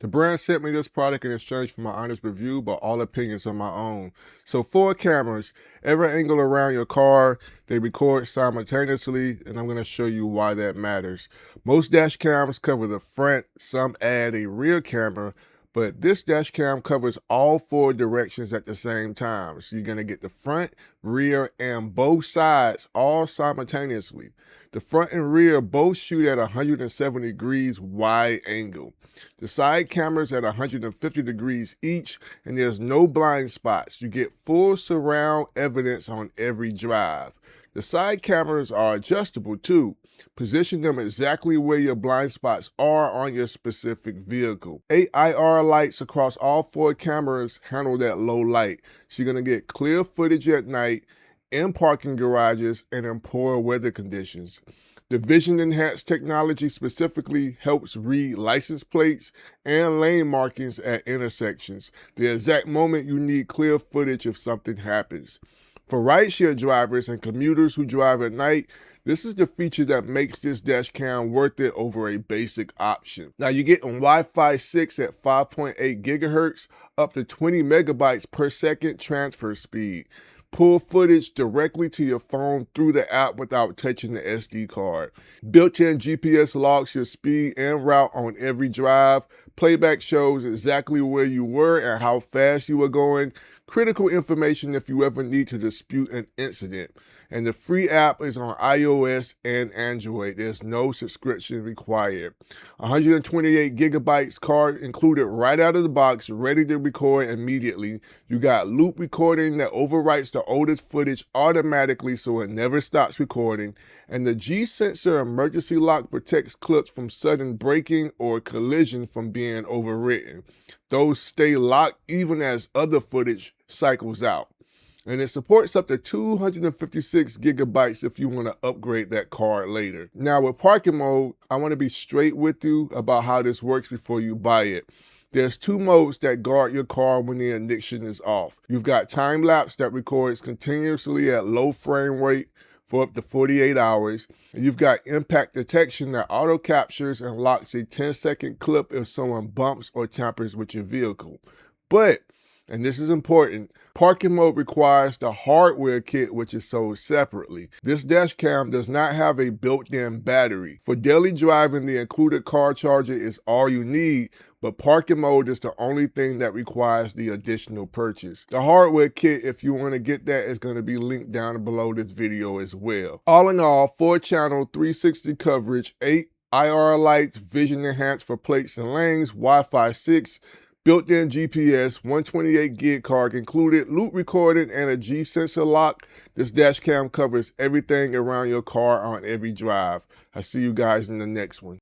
The brand sent me this product in exchange for my honest review, but all opinions are my own. So 4 cameras, every angle around your car, they record simultaneously, and I'm going to show you why that matters. Most dash cams cover the front, some add a rear camera, but this dash cam covers all 4 directions at the same time. So you're going to get the front, rear, and both sides all simultaneously. The front and rear both shoot at 170 degrees wide angle. The side cameras at 150 degrees each, and there's no blind spots. You get full surround evidence on every drive. The side cameras are adjustable too. Position them exactly where your blind spots are on your specific vehicle. 8 IR lights across all 4 cameras handle that low light. So you're going to get clear footage at night, in parking garages, and in poor weather conditions. The vision enhanced technology specifically helps read license plates and lane markings at intersections, the exact moment you need clear footage if something happens. For rideshare drivers and commuters who drive at night, this is the feature that makes this dash cam worth it over a basic option. Now you're getting Wi-Fi 6 at 5.8 gigahertz, up to 20 megabytes per second transfer speed. Pull footage directly to your phone through the app without touching the SD card. Built-in GPS logs your speed and route on every drive. Playback shows exactly where you were and how fast you were going. Critical information if you ever need to dispute an incident. And the free app is on iOS and Android. There's no subscription required. 128 gigabytes card included right out of the box, ready to record immediately. You got loop recording that overwrites the oldest footage automatically so it never stops recording. And the G-Sensor emergency lock protects clips from sudden breaking or collision from being overwritten. Those stay locked even as other footage cycles out. And it supports up to 256 gigabytes if you want to upgrade that card later. Now with parking mode, I want to be straight with you about how this works before you buy it. There's 2 modes that guard your car when the ignition is off. You've got time lapse that records continuously at low frame rate for up to 48 hours. And you've got impact detection that auto captures and locks a 10-second clip if someone bumps or tampers with your vehicle. But, and this is important, parking mode requires the hardware kit, which is sold separately. This dash cam does not have a built-in battery. For daily driving, the included car charger is all you need, but parking mode is the only thing that requires the additional purchase. The hardware kit, if you want to get that, is going to be linked down below this video as well. All in all, 4-channel 360 coverage, 8 IR lights, vision enhanced for plates and lanes, Wi-Fi 6, built-in GPS, 128 gig card included, loop recording, and a G-Sensor lock. This dash cam covers everything around your car on every drive. I'll see you guys in the next one.